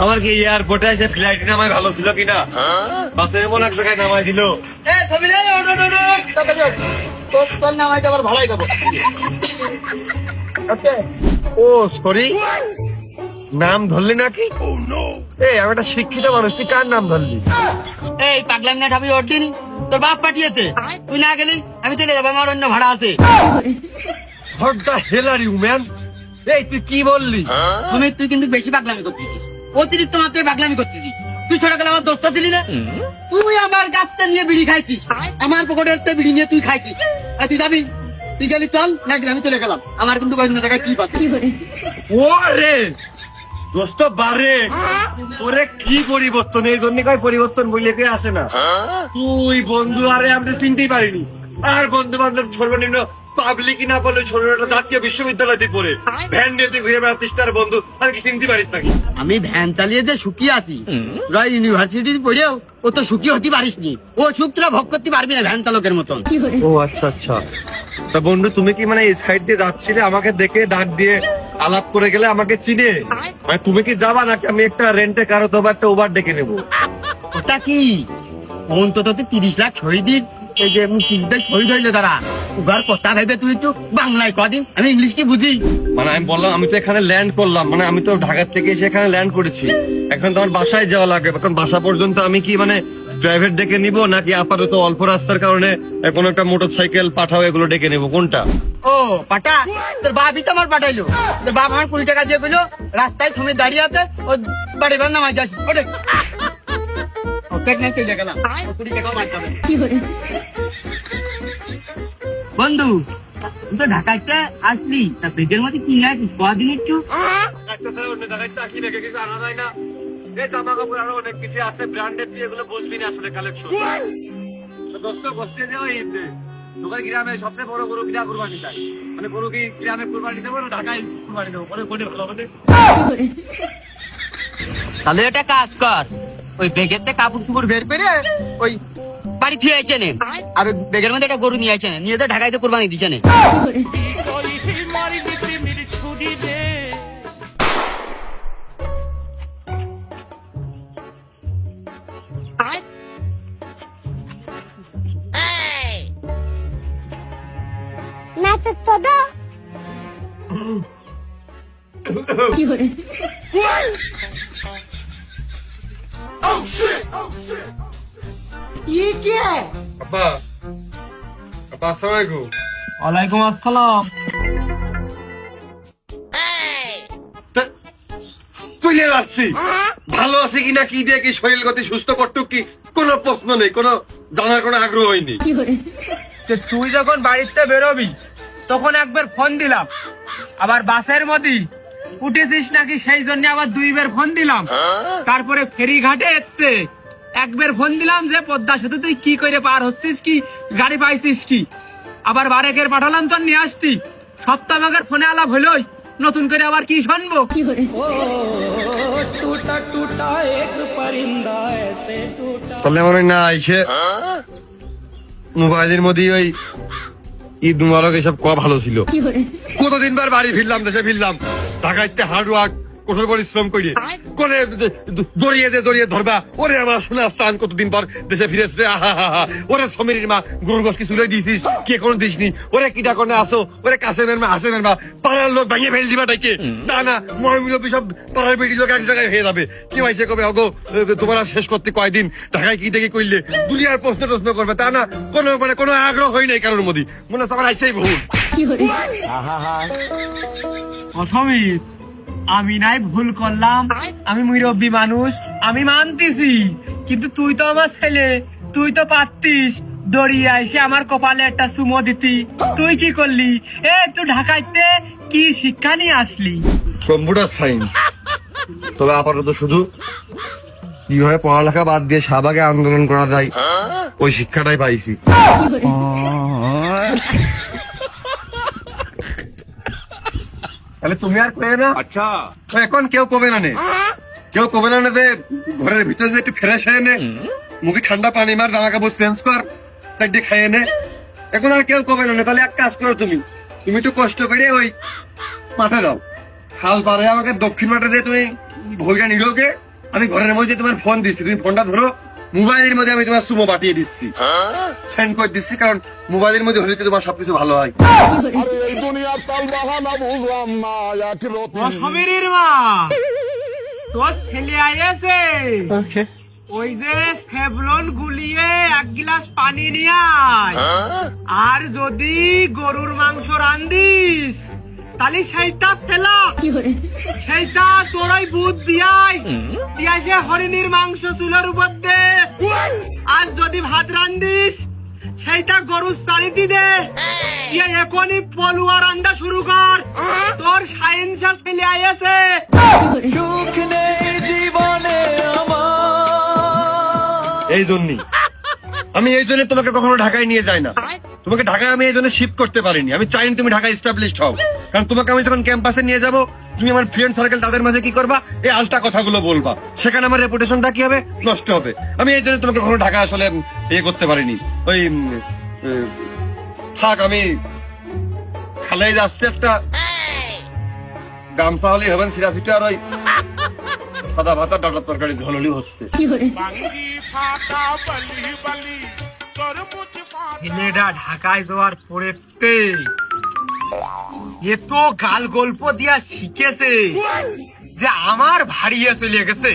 আমার কি এয়ারপোর্টে এসে ফ্লাইট নামায় ভালো ছিল কিনা, বাসে এমন এক জায়গায় নামাই দিল। নামাই আবার ভাড়াই দেবো। ও সরি, নাম ধরলি নাকি? এই আমি একটা শিক্ষিত মানুষ, তুই কার নাম ধরলি? এই পাগলাম না ঠাবি ওর দিন তোর বাপ পাঠিয়েছে, তুই না গেলি আমি চলে যাবো, আমার অন্য ভাড়া আছে। What the hell are you man? এই তুই কি বললি? তুই কিন্তু বেশি পাগলামি করতেছিস, অতিরিক্ত মাত্রায় পাগলামি করতেছিস। তুই ছোটবেলা আমার দোস্ত ছিলি না? তুই আমার গাছটা নিয়ে বিড়ি খাইছিস, আমার পকেটের বিড়ি নিয়ে তুই খাইছিস। আর তুই যাবি, তুই গেলি চল, না গেলে আমি চলে গেলাম। আমার কিন্তু কয়েকদিন জায়গায় কি পাচ্ছি। ও রে দোস্ত বারে, তোরে কি পরিবর্তন, এই জন্য কয় পরিবর্তন বললে কে আসে না। তুই বন্ধু, আরে আমরা চিনতেই পারিনি। আর বন্ধু বান্ধব সর্বনিম্ন পাবলিক না বলে ছোট জাতীয় বিশ্ববিদ্যালয়তে পড়ে ভ্যান দিয়ে তুই ঘুরে বেড়াতিস, তার বন্ধু আর কি চিনতে পারিস নাকি? আমি ভ্যান চালিয়ে যে সুখী আছি, তোরা ইউনিভার্সিটি পড়েও ও তো সুখী হতে পারিস নি। ও সুখ তোরা ভোগ করতে পারবি না ভ্যান চালকের মতন। ও আচ্ছা আচ্ছা। তা বন্ধু তুমি কি মানে এই সাইড দিয়ে যাচ্ছিলে, আমাকে দেখে ডাক দিয়ে আলাপ করে গেলে আমাকে চিনে? মানে তুমি কি যাবা নাকি আমি একটা রেন্টে কারো তোমার একটা ওভার ডেকে নেবো? ওটা কি অন্তত 30 লাখ শহীদ, এই যে মুক্তিযুদ্ধের শহীদ হইলো তারা, উগার কথা ভেবে তুই একটু বাংলায় কদিন, আমি ইংলিশ কি বুঝি। মানে আমি বললাম আমি তো এখানে ল্যান্ড করলাম, মানে আমি তো ঢাকা থেকে এসে এখানে ল্যান্ড করেছি, এখন তো আমার বাসায় যাওয়া লাগবে। এখন বাসা পর্যন্ত আমি কি মানে প্রাইভেট ডেকে নিব নাকি আপাতত অল্প রাস্তার কারণে কোনো একটা মোটর সাইকেল পাঠাও, এগুলো ডেকে নেবো, কোনটা? ও পাঠা, তোর বাপই তো আমার পাঠাইলো। তোর বাপ আমার 20 টাকা দিয়ে কইলো রাস্তায় সময় দাঁড়িয়ে আছে, ও বাড়ি বাড়ি নামাই যাচ্ছি। ওটা চলে গেলাম, 20 টাকাও মারতে হবে। বন্ধু তুই তো ঢাকাইতে আসলি, তা বেগের মধ্যে কি আছিস কদিন একটু? অন্য জায়গায় চাকরি রেখে কিছু আনা যায় না? এই জামা কাপড় আরো অনেক কিছু আছে ব্র্যান্ডেড, তুই এগুলো বুঝবি না আসলে কালেকশন। দোস্ত বসতে যাওয়া ঈদে দোকান গ্রামে সবচেয়ে বড় গরু কিনা কুরবানি চাই, মানে গরু কি গ্রামে কুরবানি দেবো না ঢাকায় কুরবানি দেবো, কোনটা ভালো হবে? তাহলে একটা কাজ কর, ওই বেগের থেকে কাপড় চুপড় বের করে ওই বাড়ি থুয়ে আইছে নে, আর ওই বেগের মধ্যে একটা গরু নিয়ে আইছে নে, নিয়ে তো ঢাকাইতে কোরবানি দিছে নে। না তো todo. ये क्या है? আব্বা, আব্বা আসসালামু আলাইকুম। ওয়ালাইকুম আসসালাম। চলে যাচ্ছি, ভালো আছে কিনা কি দিয়ে কি শরীর গতি সুস্থ করতো কি কোনো প্রশ্ন নেই, কোনো জানার কোনো আগ্রহ হয়নি। তুই যখন বাড়িতে বেরোবি তখন একবার ফোন দিলাম, আবার বাসের মধ্যে উঠেছিস নাকি সেই জন্য আবার 2 বার ফোন দিলাম, তারপরে ফেরিঘাটে এসতে একবার ফোন দিলাম যে পদ্মা সেতু তুই কি করে পার হচ্ছিস, কি গাড়ি পাইছিস কি, আবার বারেকের পাঠালাম তোর নিয়ে আসতি। সপ্তাহ আগের ফোনে আলাপ হলোই, নতুন করে আবার কি শুনবো? তাহলে মনে হয় না এসে মোবাইলের মধ্যে ওই ঈদ মুবারক এসব ক ভালো ছিল। কতদিন বার বাড়ি ফিরলাম, দেশে ফিরলাম, ঢাকাইতে হার্ড ওয়ার্ক কঠোর পরিশ্রম করি করে দড়িয়ে ধরবা। ওরে আমার শোনা স্থান কতদিন পর দেশে ফিরেছে, ওরে সমীরের মা গরুর গোস কি চুলে দিয়েছিস, কে কোনো দিসনি, ওরে কিটা করে আসো, ওরে কাশেমের মা হাসেমের মা, পাড়ার লোক ভেঙে ফেল দিবা টাইকে তা না, মহিলা সব পাড়ার বেটি লোক এক জায়গায় হয়ে যাবে। কি হয়েছে কবে অগো তোমার শেষ করতে কয়দিন, ঢাকায় কি দেখে করলে দুনিয়ার প্রশ্ন করবে তা না, কোনো মানে কোনো আগ্রহ হয় নাই কারোর মধ্যে, মনে হচ্ছে আমার আইসাই ভুল। অসমীর, আমি নাই ভুল করলাম, আমি মুরব্বী মানুষ, আমি মানতেছি, কিন্তু তুই তো আমার ছেলে, তুই তো পারতিস দড়িয়ে এসে আমার কপালে একটা চুমো দিতি। তুই কি করলি? তুই ঢাকাইতে কি শিক্ষা নিয়ে আসলি? কম্পিউটার সায়েন্স, তবে আপাতত শুধু কিভাবে পড়ালেখা বাদ দিয়ে শাহবাগে আন্দোলন করা যায় ওই শিক্ষাটাই পাইছি। তাহলে তুমি আর কবে না? আচ্ছা এখন কেউ কবে না নে, কেউ কবে না যে ঘরের ভিতরে যে একটু ফ্রেশ হয়ে নে, মুখে ঠান্ডা পানি মার, জামা কাপড় চেঞ্জ কর, চারটে খাইয়ে নে, এখন আর কেউ কবে না। তাহলে এক কাজ করো, তুমি একটু কষ্ট করে ওই মাঠে যাও, খাল পারে আমাকে দক্ষিণ মাঠে দিয়ে তুমি ভইটা নিলোকে আমি ঘরের মধ্যে তোমার ফোন দিচ্ছি, তুমি ফোনটা ধরো, মোবাইলের মধ্যে আমি তোমার সুমো পাঠিয়ে দিচ্ছি, সেন্ড করে দিচ্ছি, কারণ মোবাইলের মধ্যে হলে তো তোমার সবকিছু ভালো হয়। আরে এই দুনিয়ার তাল বাহানা বুঝলাম না, এক রতি ও সমীরের মা, তোর ছেলে আইছে, ওই যে সেভলন গুলিয়ে এক গ্লাস পানি নিয়ে আয়, আর যদি গরুর মাংস রান্দিস তাহলে সেইটা ফেলা, সেইটা তোরই বুধ দিয়াই দিয়াছে হরিণীর মাংস চুলের উপর দে, আর যদি ভাত রান্দিস সেইটা গরুর চারিটি দে, দিয়ে এখনই পলুয়া রান্না শুরু কর, তোর সায়েন্সা ছেলে আইছে। এই জন্যই আমি এই জন্য তোমাকে কখনো ঢাকায় নিয়ে যাই না, তোমাকে ঢাকায় আমি এই জন্য শিফট করতে পারিনি। আমি চাইনি তুমি ঢাকায় এস্টাবলিশড হও, কারণ তোমাকে আমি যখন ক্যাম্পাসে নিয়ে যাব, তুমি আমার ফ্রেন্ড সার্কেল তাদের মাঝে কি করবা, এই আলটা কথাগুলো বলবা, সেখানে আমার রেপুটেশনটা কি হবে, নষ্ট হবে। আমি এই জন্য তোমাকে কখনো ঢাকা আসলে ইয়ে করতে পারিনি। ওই থাক, আমি খালাই যাচ্ছি, একটা গামছা হলেই হবেন, সিরা সিটা, আর ওই সাদা ভাতা ডাটার তরকারি ঝোললি হচ্ছে। ছেলেটা ঢাকায় যাওয়ার পরেতে এ তো গাল গল্প দিয়া শিখেছে যে আমার ভারিয়ে চলে গেছে।